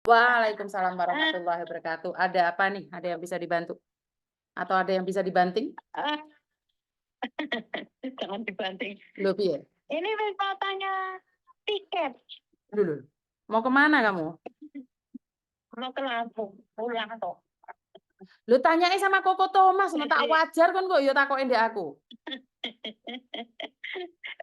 Waalaikumsalam warahmatullahi wabarakatuh. Ada apa nih? Ada yang bisa dibantu? Atau ada yang bisa dibanting? Ah, jangan dibanting. Loh piye? Ini Miss mau tanya tiket, Dulu. Mau kemana kamu? mau ke Lampung, pulang toh. Lu tanyain sama Koko Thomas, mau tak Jadi, wajar kan kok yo takokin ndek aku.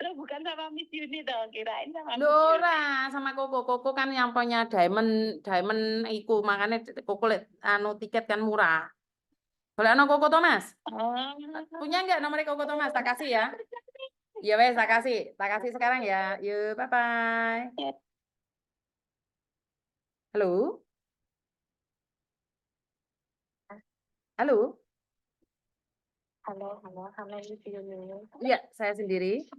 lo bukan sama Miss Yuni toh, kirain sama Lho Miss Yuni. ora sama Koko. Koko kan yang punya diamond, diamond iku makanya Koko liat anu tiket kan murah. Boleh anu Koko Thomas? Oh, Punya nggak nomor Koko Thomas? Tak kasih ya. kerja nih. Ya wes, tak kasih. Tak kasih sekarang ya. Yuk, bye bye. Ya, Halo? Halo? halo, halo, halo Miss Yuni. Iya, saya sendiri.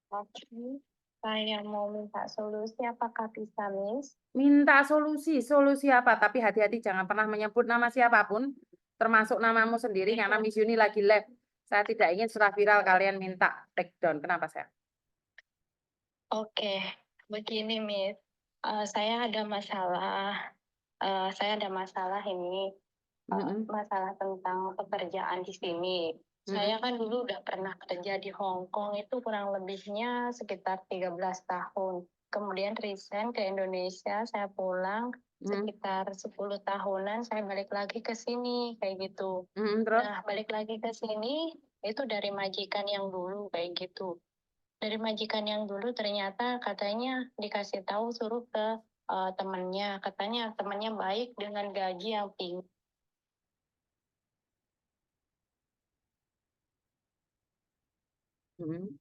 Oke, saya mau minta solusi, apakah bisa Miss? Minta solusi, solusi apa? Tapi hati-hati jangan pernah menyebut nama siapapun, termasuk namamu sendiri karena Miss Yuni lagi live. Saya tidak ingin setelah viral kalian minta take down. Kenapa saya? Oke, begini Miss. Saya ada masalah. Saya ada masalah ini. Mm-mm, Masalah tentang pekerjaan di sini. mm-mm, Saya kan dulu udah pernah kerja di Hong Kong itu kurang lebihnya sekitar 13 tahun. Kemudian resign ke Indonesia, saya pulang mm-mm, sekitar 10 tahunan, saya balik lagi ke sini kayak gitu. mm-mm, terus? Nah, balik lagi ke sini itu dari majikan yang dulu kayak gitu. Dari majikan yang dulu ternyata katanya dikasih tahu suruh ke temannya, katanya temannya baik dengan gaji yang tinggi. Mm-mm,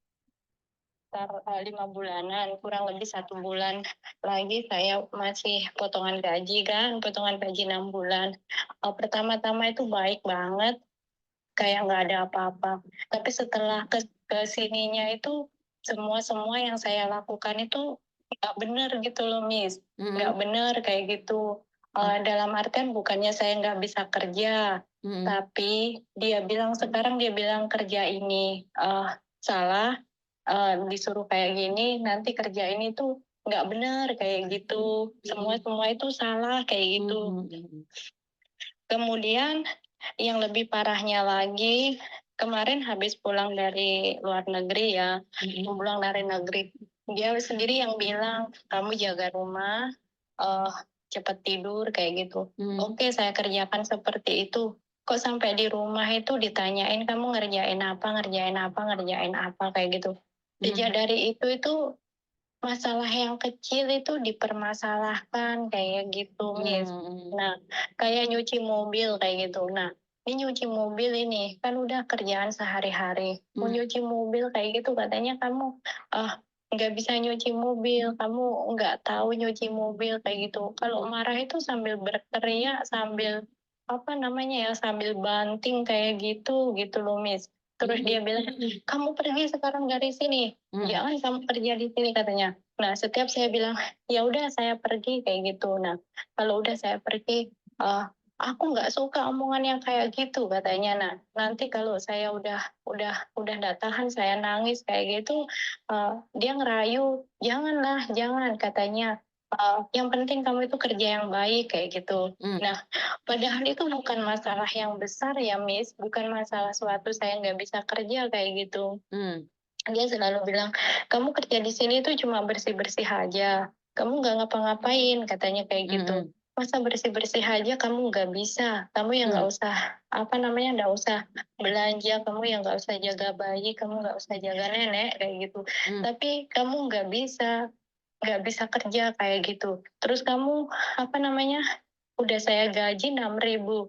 Sekitar 5 bulanan, kurang lebih 1 bulan lagi saya masih potongan gaji kan, potongan gaji 6 bulan. Pertama-tama itu baik banget, kayak nggak ada apa-apa. Tapi setelah ke sininya itu semua yang saya lakukan itu nggak bener gitu loh, Miss. Nggak mm-mm, bener kayak gitu. Dalam artian bukannya saya nggak bisa kerja, mm-mm, tapi sekarang dia bilang kerja ini salah, disuruh kayak gini, nanti kerja ini tuh nggak benar kayak gitu. Semua itu salah kayak gitu. mm-mm, Kemudian yang lebih parahnya lagi, kemarin habis pulang dari luar negeri ya, mm-mm, pulang dari negeri. Dia sendiri yang bilang, kamu jaga rumah, eh cepat tidur kayak gitu. mm-mm, Oke, saya kerjakan seperti itu. Kok sampai di rumah itu ditanyain kamu ngerjain apa, ngerjain apa kayak gitu. Sejak mm-mm, dari itu masalah yang kecil itu dipermasalahkan kayak gitu, Miss. mm-mm, Nah, kayak nyuci mobil kayak gitu. Nah, ini nyuci mobil ini kan udah kerjaan sehari-hari. Mau mm-mm, nyuci mobil kayak gitu katanya kamu ah nggak bisa nyuci mobil, kamu nggak tahu nyuci mobil kayak gitu. Kalau marah itu sambil berteriak, sambil apa namanya ya, sambil banting kayak gitu gitu loh, Miss. Terus dia bilang, kamu pergi sekarang dari sini, mm-mm, jangan kamu kerja di sini katanya. Nah, setiap saya bilang, ya udah saya pergi kayak gitu. Nah, kalau udah saya pergi, aku nggak suka omongan yang kayak gitu katanya. Nah, nanti kalau saya udah nggak tahan, saya nangis kayak gitu, dia ngerayu, janganlah, jangan katanya. Yang penting kamu itu kerja yang baik kayak gitu. mm-mm, Nah, padahal itu bukan masalah yang besar ya, Miss. Bukan masalah suatu saya nggak bisa kerja kayak gitu. mm-mm, Dia selalu bilang, kamu kerja di sini tuh cuma bersih-bersih aja. Kamu nggak ngapa-ngapain, katanya kayak gitu. mm-mm, Masa bersih-bersih aja kamu nggak bisa? Kamu yang nggak mm-mm, usah, apa namanya, nggak usah belanja, kamu yang nggak usah jaga bayi, kamu nggak usah jaga nenek, kayak gitu. mm-mm, Tapi kamu nggak bisa kerja kayak gitu. Terus kamu, apa namanya, udah saya gaji 6.000.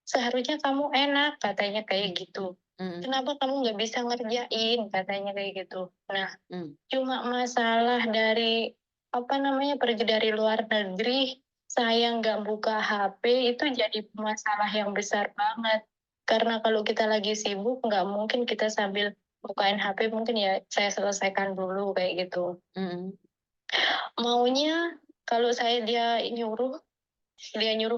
Seharusnya kamu enak, katanya kayak gitu. mm-mm, Kenapa kamu nggak bisa ngerjain, katanya kayak gitu. Nah, mm-mm. cuma masalah dari, apa namanya, pergi dari luar negeri, saya nggak buka HP, itu jadi masalah yang besar banget. Karena kalau kita lagi sibuk, nggak mungkin kita sambil bukain HP, mungkin ya saya selesaikan dulu kayak gitu. mm-mm. Maunya kalau dia nyuruh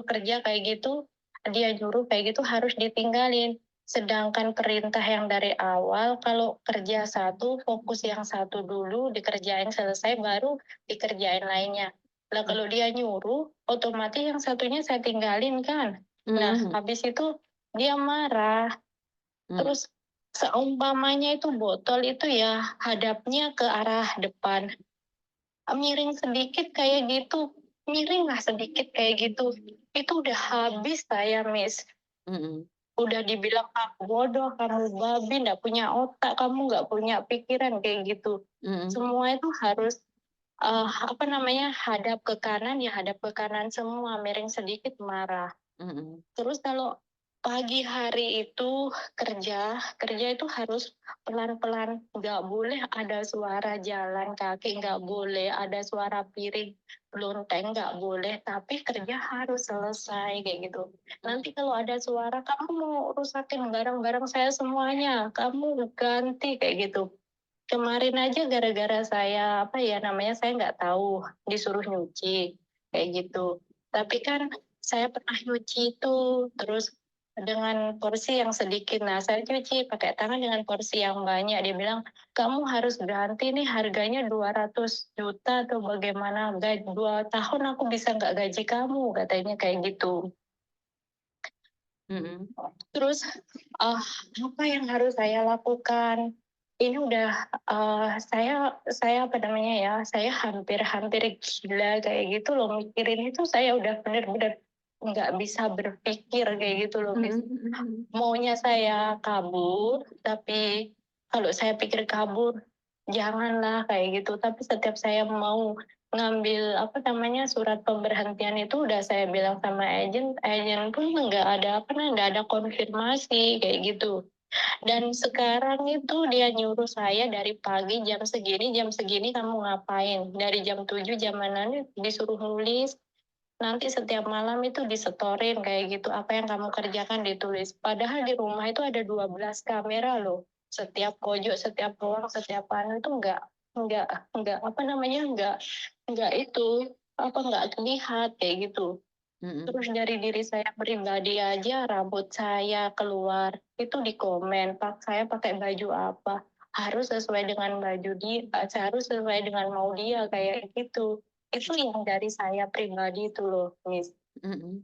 kerja kayak gitu, dia nyuruh kayak gitu harus ditinggalin. Sedangkan perintah yang dari awal, kalau kerja satu, fokus yang satu dulu, dikerjain selesai, baru dikerjain lainnya. Nah, kalau dia nyuruh, otomatis yang satunya saya tinggalin kan. Nah, Mhm, habis itu dia marah. mhm, Terus seumpamanya itu botol itu ya hadapnya ke arah depan. Miring sedikit kayak gitu. Miring lah sedikit kayak gitu. Itu udah habis saya, Miss. mhm, Udah dibilang aku bodoh, kamu babi, nggak punya otak, kamu nggak punya pikiran kayak gitu. mhm, Semua itu harus apa namanya, hadap ke kanan ya hadap ke kanan semua, miring sedikit marah. mhm, Terus kalau pagi hari itu kerja itu harus pelan-pelan, nggak boleh ada suara jalan kaki, nggak boleh ada suara piring, lonteng nggak boleh, tapi kerja harus selesai kayak gitu. Nanti kalau ada suara, kamu mau rusakin barang-barang saya semuanya, kamu ganti kayak gitu. Kemarin aja gara-gara saya apa ya namanya saya nggak tahu disuruh nyuci kayak gitu. Tapi kan saya pernah nyuci itu terus dengan porsi yang sedikit. Nah, saya cuci pakai tangan dengan porsi yang banyak. Dia bilang, kamu harus ganti nih harganya 200 juta atau bagaimana. 2 tahun aku bisa nggak gaji kamu, katanya kayak gitu. mhm, Terus ah apa yang harus saya lakukan? Ini udah saya apa namanya ya? Saya hampir-hampir gila kayak gitu loh mikirin itu saya udah bener-bener nggak bisa berpikir kayak gitu loh, mhm, Miss. mhm, Maunya saya kabur, tapi kalau saya pikir kabur, janganlah kayak gitu. Tapi setiap saya mau ngambil apa namanya surat pemberhentian itu udah saya bilang sama agen, agen pun nggak ada apa nggak ada konfirmasi kayak gitu. Dan sekarang itu dia nyuruh saya dari pagi jam segini kamu ngapain? Dari jam 7 jam mana nih disuruh nulis. Nanti setiap malam itu disetorin kayak gitu, apa yang kamu kerjakan ditulis. Padahal di rumah itu ada 12 kamera loh. Setiap pojok, setiap ruang, setiap panel itu enggak apa namanya, enggak itu, apa enggak terlihat kayak gitu. mhm, Terus dari diri saya pribadi aja, rambut saya keluar, itu di komen, pak saya pakai baju apa, harus sesuai dengan baju dia, harus sesuai dengan mau dia, kayak gitu. Itu yang dari saya pribadi itu loh, Miss. mhm,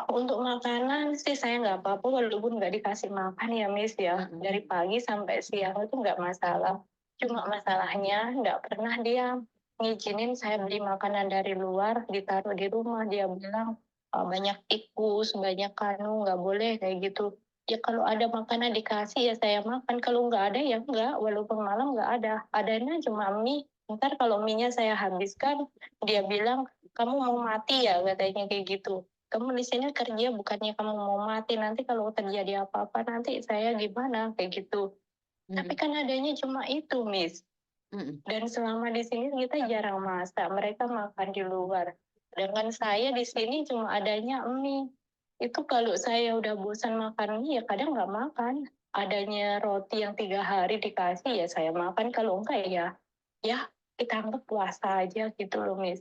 Untuk makanan sih saya nggak apa-apa, walaupun nggak dikasih makan ya, Miss ya. mhm, Dari pagi sampai siang itu nggak masalah. Cuma masalahnya nggak pernah dia ngizinin saya beli makanan dari luar, ditaruh di rumah. Dia bilang banyak tikus, banyak kanu, nggak boleh kayak gitu. Ya kalau ada makanan dikasih ya saya makan, kalau nggak ada ya nggak, walaupun malam nggak ada. Adanya cuma mie. Ntar kalau mie-nya saya habiskan, dia bilang, kamu mau mati ya, katanya kayak gitu. Kamu di sini kerja bukannya kamu mau mati, nanti kalau terjadi apa-apa nanti saya gimana kayak gitu. Tapi mhm, kan adanya cuma itu, Miss. mhm, Dan selama di sini kita jarang masak, mereka makan di luar. Dengan saya di sini cuma adanya mie. Itu kalau saya udah bosan makan mie ya kadang nggak makan. Adanya roti yang 3 hari dikasih ya saya makan, kalau enggak ya kita anggap puasa aja gitu loh, Miss.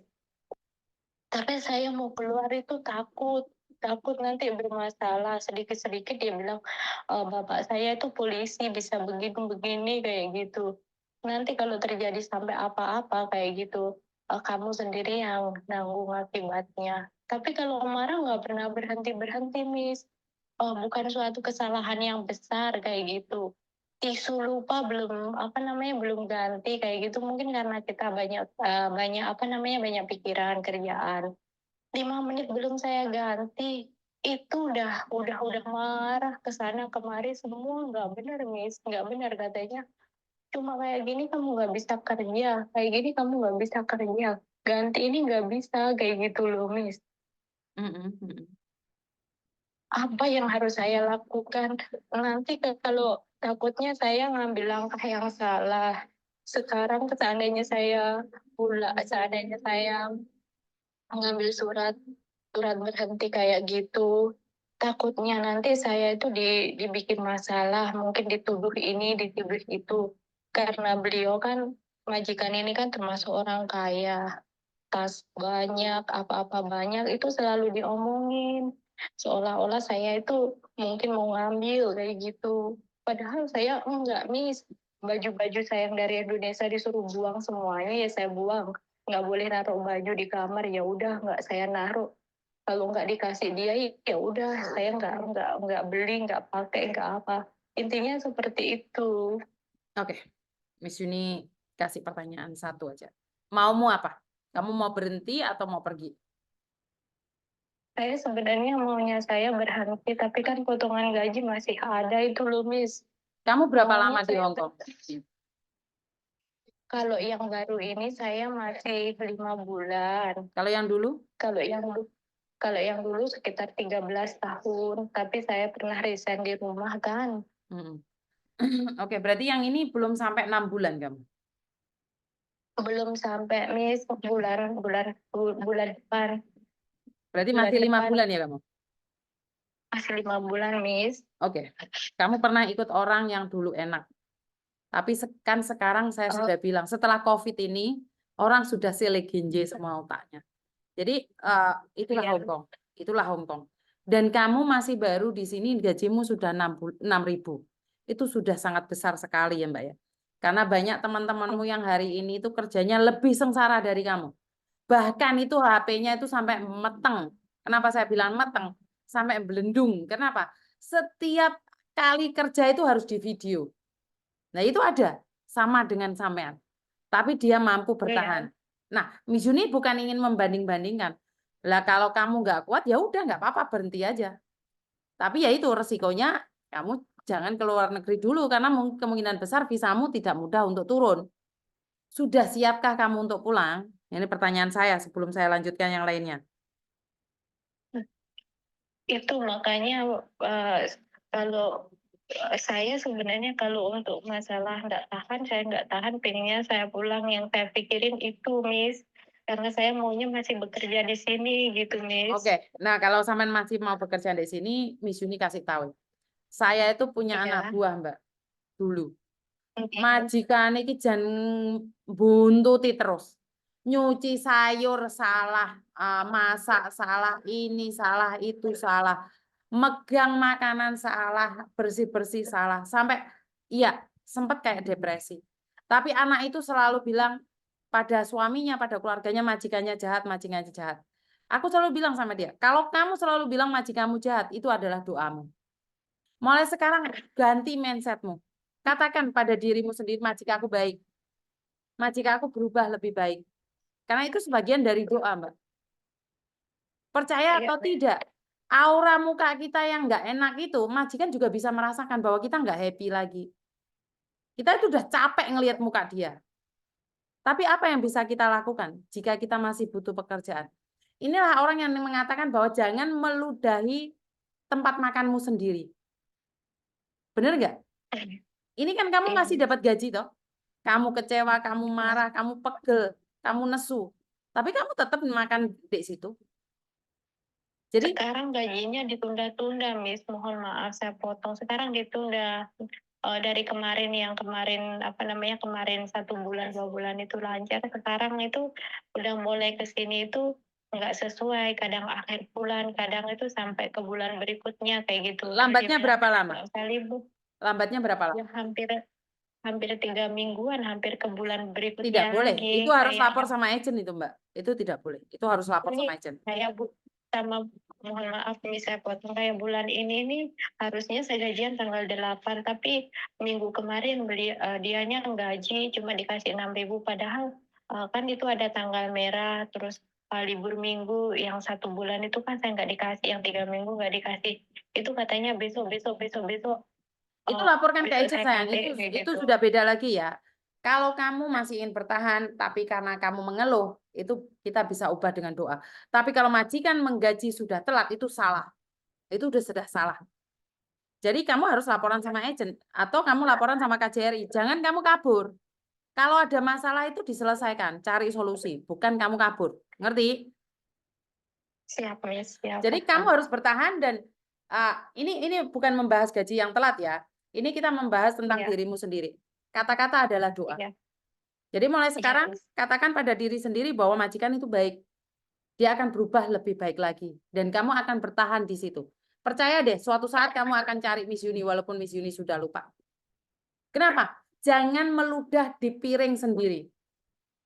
Tapi saya mau keluar itu takut, takut nanti bermasalah. Sedikit-sedikit dia bilang, bapak saya itu polisi, bisa begini-begini kayak gitu. Nanti kalau terjadi sampai apa-apa kayak gitu, kamu sendiri yang nanggung akibatnya. Tapi kalau marah nggak pernah berhenti-berhenti, Miss. Bukan suatu kesalahan yang besar kayak gitu. Tisu lupa belum apa namanya belum ganti kayak gitu mungkin karena kita banyak apa namanya banyak pikiran kerjaan. 5 menit belum saya ganti itu udah marah ke sana kemari semua nggak benar, Miss, nggak benar katanya. Cuma kayak gini kamu nggak bisa kerja, kayak gini kamu nggak bisa kerja, ganti ini nggak bisa kayak gitu loh, Miss. mhm, mhm, Apa yang harus saya lakukan? Nanti kalau takutnya saya ngambil langkah yang salah. Sekarang seandainya saya seandainya saya mengambil surat surat berhenti kayak gitu, takutnya nanti saya itu dibikin masalah, mungkin dituduh ini, dituduh itu. Karena beliau kan, majikan ini kan termasuk orang kaya, tas banyak, apa-apa banyak, itu selalu diomongin. Seolah-olah saya itu mungkin mau ngambil kayak gitu. Padahal saya enggak, Miss. Baju-baju saya yang dari Indonesia disuruh buang semuanya, ya saya buang. nggak boleh naruh baju di kamar, ya udah nggak saya naruh. Kalau nggak dikasih dia, ya udah saya nggak beli, nggak pakai, nggak apa. Intinya seperti itu. Oke, Miss Yuni kasih pertanyaan satu aja. Maumu apa? Kamu mau berhenti atau mau pergi? Saya sebenarnya maunya saya berhenti, tapi kan potongan gaji masih ada itu loh, Miss. Kamu berapa Maunya lama di saya Hong Kong? kalau yang baru ini saya masih 5 bulan. Kalau yang dulu? Kalau yang kalau yang dulu sekitar 13 tahun, tapi saya pernah resign di rumah kan. Mm-mm. Oke, berarti yang ini belum sampai 6 bulan kamu. Belum sampai, Miss, bulan depan. Berarti Bulan masih 5 depan bulan ya kamu? masih 5 bulan, Miss. Oke, kamu pernah ikut orang yang dulu enak. Tapi kan sekarang saya Oh, sudah bilang, setelah COVID ini, orang sudah selegenje semua otaknya. Jadi itulah iya. Hong Kong. Itulah Hong Kong. Dan kamu masih baru di sini, gajimu sudah 6.000. Itu sudah sangat besar sekali ya Mbak ya. Karena banyak teman-temanmu yang hari ini itu kerjanya lebih sengsara dari kamu. Bahkan itu HP-nya itu sampai meteng. Kenapa saya bilang meteng? Sampai belendung. Kenapa? Setiap kali kerja itu harus di video. Nah, itu ada sama dengan sampean. Tapi dia mampu bertahan. Iya. Nah, Miss Yuni bukan ingin membanding-bandingkan. Lah kalau kamu nggak kuat ya udah nggak apa-apa berhenti aja. Tapi ya itu resikonya kamu jangan keluar negeri dulu karena kemungkinan besar visamu tidak mudah untuk turun. Sudah siapkah kamu untuk pulang? Ini pertanyaan saya sebelum saya lanjutkan yang lainnya. Itu makanya kalau saya sebenarnya kalau untuk masalah nggak tahan, saya nggak tahan, pengennya saya pulang. Yang saya pikirin itu, Miss. Karena saya maunya masih bekerja di sini gitu, Miss. Oke, nah kalau sampean masih mau bekerja di sini, Miss Yuni kasih tahu. Saya itu punya anak Iya. buah, Mbak, dulu. Iya. Majikan iki jan buntuti terus. Nyuci sayur salah, masak salah, ini salah, itu salah. Megang makanan salah, bersih-bersih salah. Sampai iya, sempat kayak depresi. Tapi anak itu selalu bilang pada suaminya, pada keluarganya majikannya jahat, majikannya jahat. Aku selalu bilang sama dia, kalau kamu selalu bilang majikanmu jahat, itu adalah doamu. Mulai sekarang ganti mindsetmu. Katakan pada dirimu sendiri, majikan aku baik. Majikan aku berubah lebih baik. Karena itu sebagian dari doa, Mbak. Percaya Iya, atau tidak, aura muka kita yang nggak enak itu, majikan juga bisa merasakan bahwa kita nggak happy lagi. Kita itu udah capek ngelihat muka dia. Tapi apa yang bisa kita lakukan jika kita masih butuh pekerjaan? Inilah orang yang mengatakan bahwa jangan meludahi tempat makanmu sendiri. Benar nggak? Ini kan kamu iya. masih dapat gaji toh. Kamu kecewa, kamu marah, kamu pegel, kamu nesu. Tapi kamu tetap makan di situ. Jadi Sekarang gajinya ditunda-tunda, Miss. Mohon maaf saya potong. Sekarang ditunda. Dari kemarin apa namanya, kemarin 1 bulan 2 bulan itu lancar, sekarang itu udah mulai ke sini itu nggak sesuai, kadang akhir bulan, kadang itu sampai ke bulan berikutnya kayak gitu. Terus dia lambatnya bilang berapa lama? nggak usah libur. Lambatnya berapa lama? Ya hampir hampir 3 mingguan, hampir ke bulan Tidak berikutnya boleh. Itu lagi harus kayak lapor sama agent itu, Mbak. Itu tidak boleh. Itu harus lapor ini sama agent. kayak sama, mohon maaf nih saya potong, kayak bulan ini harusnya saya gajian tanggal 8, tapi minggu kemarin dianya gaji cuma dikasih 6.000, padahal kan itu ada tanggal merah, terus libur minggu yang 1 bulan itu kan saya nggak dikasih, yang 3 minggu nggak dikasih, itu katanya besok besok besok besok Itu laporkan ke besok agent saya sayang. kasih Itu kayak itu gitu. sudah beda lagi ya. Kalau kamu masih ingin bertahan, tapi karena kamu mengeluh, itu kita bisa ubah dengan doa. Tapi kalau majikan menggaji sudah telat, itu salah. Itu sudah salah. Jadi kamu harus laporan sama agent atau kamu laporan sama KJRI. Jangan kamu kabur. Kalau ada masalah itu diselesaikan, cari solusi, bukan kamu kabur. Ngerti? Siap, Miss, siap, Jadi kamu paham. harus bertahan dan ini bukan membahas gaji yang telat ya. Ini kita membahas tentang Iya, dirimu sendiri. Kata-kata adalah doa. iya, Jadi mulai iya, sekarang Miss. katakan pada diri sendiri bahwa majikan itu baik. Dia akan berubah lebih baik lagi dan kamu akan bertahan di situ. Percaya deh, suatu saat kamu akan cari Miss Yuni walaupun Miss Yuni sudah lupa. Kenapa? Jangan meludah di piring sendiri.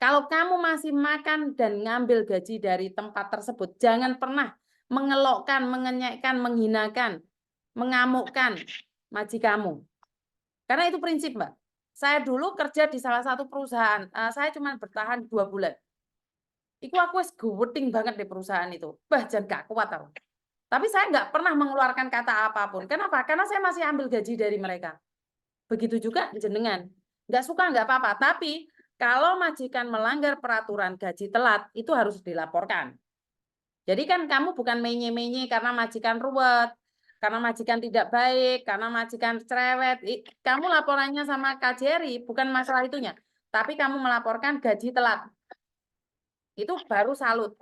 Kalau kamu masih makan dan ngambil gaji dari tempat tersebut, jangan pernah mengelokkan, mengenyekkan, menghinakan, mengamukkan majikamu. Karena itu prinsip, Mbak. Saya dulu kerja di salah satu perusahaan, saya cuma bertahan 2 bulan. Iku aku wis geuweting banget di perusahaan itu. Bah, jan gak kuat aku. Tapi saya nggak pernah mengeluarkan kata apapun. Kenapa? Karena saya masih ambil gaji dari mereka. Begitu juga jenengan. Nggak suka nggak apa-apa. Tapi kalau majikan melanggar peraturan gaji telat, itu harus dilaporkan. Jadi kan kamu bukan menye-menye karena majikan ruwet, karena majikan tidak baik, karena majikan cerewet. Kamu laporannya sama KJRI, bukan masalah itunya. Tapi kamu melaporkan gaji telat. Itu baru salut.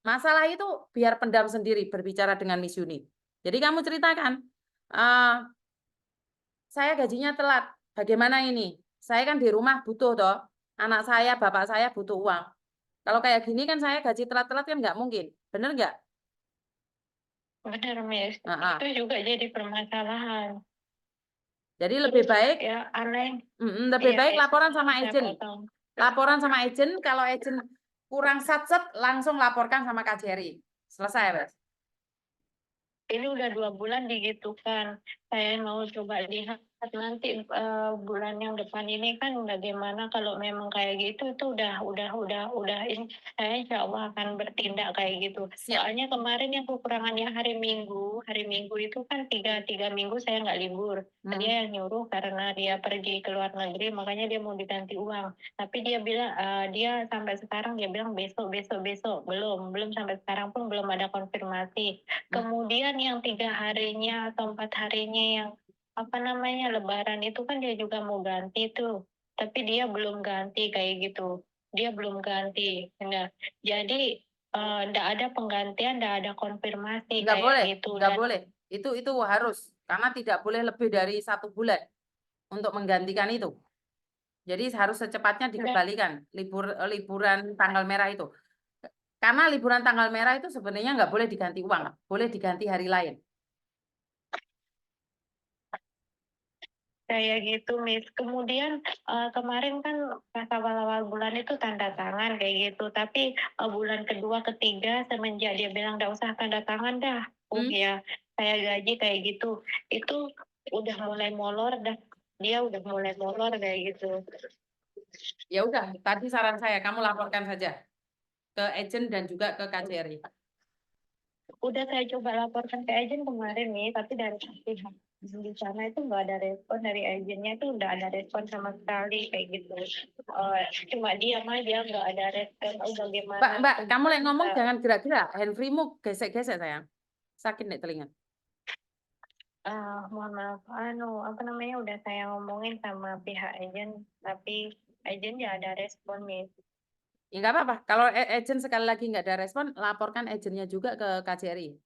Masalah itu biar pendam sendiri berbicara dengan Miss Yuni. Jadi kamu ceritakan, saya gajinya telat, bagaimana ini? Saya kan di rumah butuh toh, anak saya, bapak saya butuh uang. Kalau kayak gini kan saya gaji telat-telat kan nggak mungkin, bener nggak? Benar, Miss. Nah, Itu juga jadi permasalahan. jadi lebih baik, Ya, aneh. lebih Iya, baik Miss. laporan sama Saya agent. potong. Laporan sama agent, kalau agent kurang satset, langsung laporkan sama KJRI. Selesai, Bes. Ini udah 2 bulan digitukan. Saya mau coba lihat nanti bulan yang depan ini kan bagaimana kalau memang kayak gitu itu udah ini saya insya Allah akan bertindak kayak gitu. Siap. Soalnya kemarin yang kekurangannya hari Minggu itu kan tiga minggu saya nggak libur. Dia yang nyuruh karena dia pergi ke luar negeri makanya dia mau diganti uang. Tapi dia bilang dia sampai sekarang dia bilang besok belum sampai sekarang pun belum ada konfirmasi. Kemudian yang 3 harinya atau 4 harinya yang apa namanya Lebaran itu kan dia juga mau ganti tuh, tapi dia belum ganti kayak gitu. Dia belum ganti. Nah, jadi nggak ada penggantian, nggak ada konfirmasi Nggak kayak boleh, gitu. nggak Dan boleh. Itu harus, karena tidak boleh lebih dari 1 bulan untuk menggantikan itu. Jadi harus secepatnya dikembalikan liburan tanggal merah itu. Karena liburan tanggal merah itu sebenarnya nggak boleh diganti uang, boleh diganti hari lain. kayak gitu, Miss. Kemudian kemarin kan pas awal-awal bulan itu tanda tangan kayak gitu. Tapi bulan kedua, ketiga semenjak dia bilang nggak usah tanda tangan dah. Oh ya, saya gaji kayak gitu. Itu udah mulai molor dah. Dia udah mulai molor kayak gitu. Ya udah, tadi saran saya kamu laporkan saja ke agent dan juga ke KJRI. Udah saya coba laporkan ke agen kemarin nih, tapi dari pihak di sana itu nggak ada respon dari agennya itu udah ada respon sama sekali kayak gitu. Cuma diam aja nggak ada respon. Oh bagaimana? Mbak, kamu lagi ngomong jangan gerak-gerak, handfree-mu gesek-gesek sayang. Sakit nih telinga. Mohon maaf, apa namanya udah saya ngomongin sama pihak agen, tapi agen nggak ada respon nih. Ya nggak apa-apa. Kalau agent sekali lagi nggak ada respon, laporkan agentnya juga ke KJRI.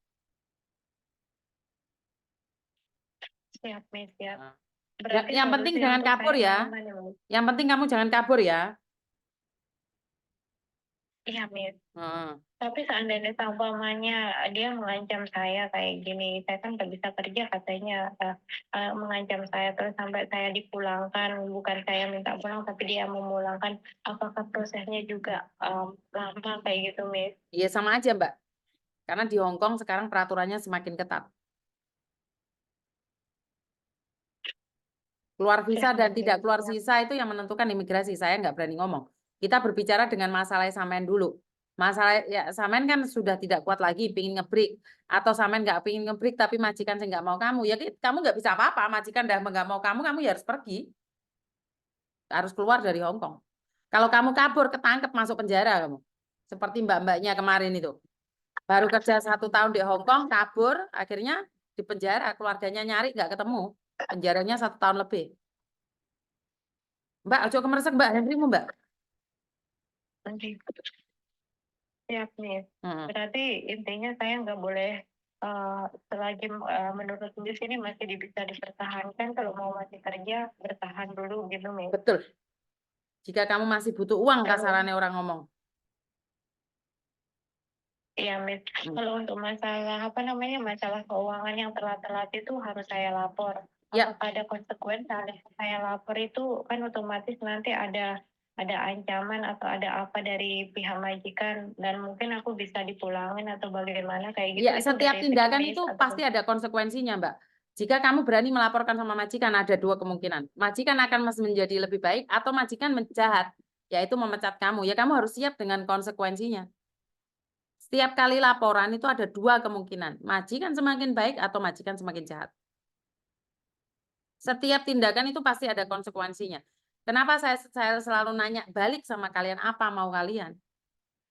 Siap, Miss, siap. Nah. Berarti Yang penting solusi jangan untuk kabur saya ya. gimana, Miss? Yang penting kamu jangan kabur ya. Iya, Miss. Hmm. Tapi seandainya umpamanya dia mengancam saya kayak gini, saya kan nggak bisa kerja katanya, mengancam saya terus sampai saya dipulangkan, bukan saya minta pulang tapi dia memulangkan, apakah prosesnya juga lama kayak gitu, Miss? Iya sama aja Mbak. Karena di Hong Kong sekarang peraturannya semakin ketat. Keluar visa dan tidak keluar visa itu yang menentukan imigrasi. Saya nggak berani ngomong. Kita berbicara dengan masalah sampean dulu. Masalah ya sampean kan sudah tidak kuat lagi, pingin ngebreak. Atau sampean nggak pingin ngebreak tapi majikan saya nggak mau kamu. Ya kamu nggak bisa apa-apa. Majikan dah nggak mau kamu ya harus pergi. Harus keluar dari Hong Kong. Kalau kamu kabur, ketangkep masuk penjara kamu. Seperti mbak-mbaknya kemarin itu. Baru kerja 1 tahun di Hong Kong, kabur, akhirnya di penjara. Keluarganya nyari nggak ketemu. Penjaranya 1 tahun lebih. Mbak, ojo kemeresek Mbak, Henrymu Mbak. Siap, Miss. Berarti intinya saya nggak boleh selagi menurut di sini masih bisa dipertahankan, kalau mau masih kerja bertahan dulu gitu, Miss. Betul. Jika kamu masih butuh uang, kasarannya orang ngomong. Iya, Miss. Kalau untuk masalah apa namanya masalah keuangan yang telat-telat itu harus saya lapor. Ya. Apakah ada konsekuensi? Saya lapor itu kan otomatis nanti ada ada ancaman atau ada apa dari pihak majikan dan mungkin aku bisa dipulangin atau bagaimana kayak gitu, Ya, itu setiap dari tindakan teknis itu atau pasti ada konsekuensinya, Mbak. Jika kamu berani melaporkan sama majikan, ada dua kemungkinan. Majikan akan menjadi lebih baik atau majikan menjahat, yaitu memecat kamu. Ya, kamu harus siap dengan konsekuensinya. Setiap kali laporan itu ada dua kemungkinan. Majikan semakin baik atau majikan semakin jahat. Setiap tindakan itu pasti ada konsekuensinya. Kenapa saya selalu nanya balik sama kalian, apa mau kalian?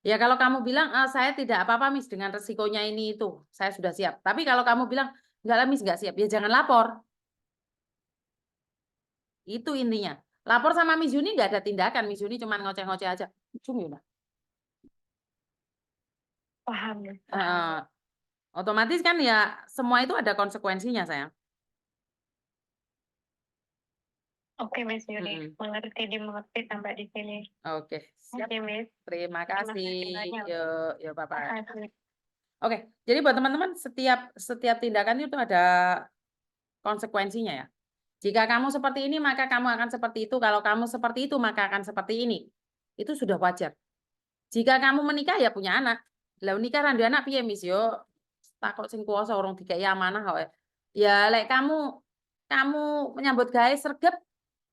Ya kalau kamu bilang, saya tidak apa-apa Miss dengan resikonya ini itu, saya sudah siap. Tapi kalau kamu bilang, enggak lah Miss, enggak siap, ya jangan lapor. Itu intinya. Lapor sama Miss Yuni enggak ada tindakan, Miss Yuni cuma ngoceh-ngoceh aja. Cuma udah. paham ya, paham. Eh, otomatis kan ya semua itu ada konsekuensinya sayang. Oke, Miss Yuni, Mm-mm. mengerti dimengerti sampai di sini. Oke, siap. Oke, Miss. Terima Terima kasih. kasih banyak. Yuk, yuk, bye-bye. Makasih. Oke, jadi buat teman-teman setiap tindakan itu ada konsekuensinya ya. Jika kamu seperti ini, maka kamu akan seperti itu. Kalau kamu seperti itu, maka akan seperti ini. Itu sudah wajar. Jika kamu menikah, ya punya anak. Lah nikah randu anak piye Miss yo? Takut sing kuwasa urung dikai amanah kok. Ya lek kamu menyambut gawe sregep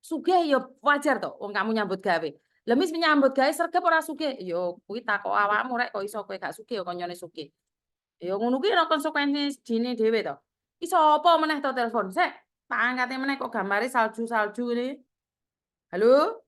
sugih ya wajar toh wong kamu nyambut gawe. Lah Miss menyambut gawe sregep ora sugih. Yo kuwi takok awakmu rek kok iso kowe gak sugih ya konyone sugih. Ya ngono kuwi ana konsekuensi dine dhewe to. Ki sapa meneh to telepon? Sek, tak angkate meneh kok gambare salju-salju ini. Halo?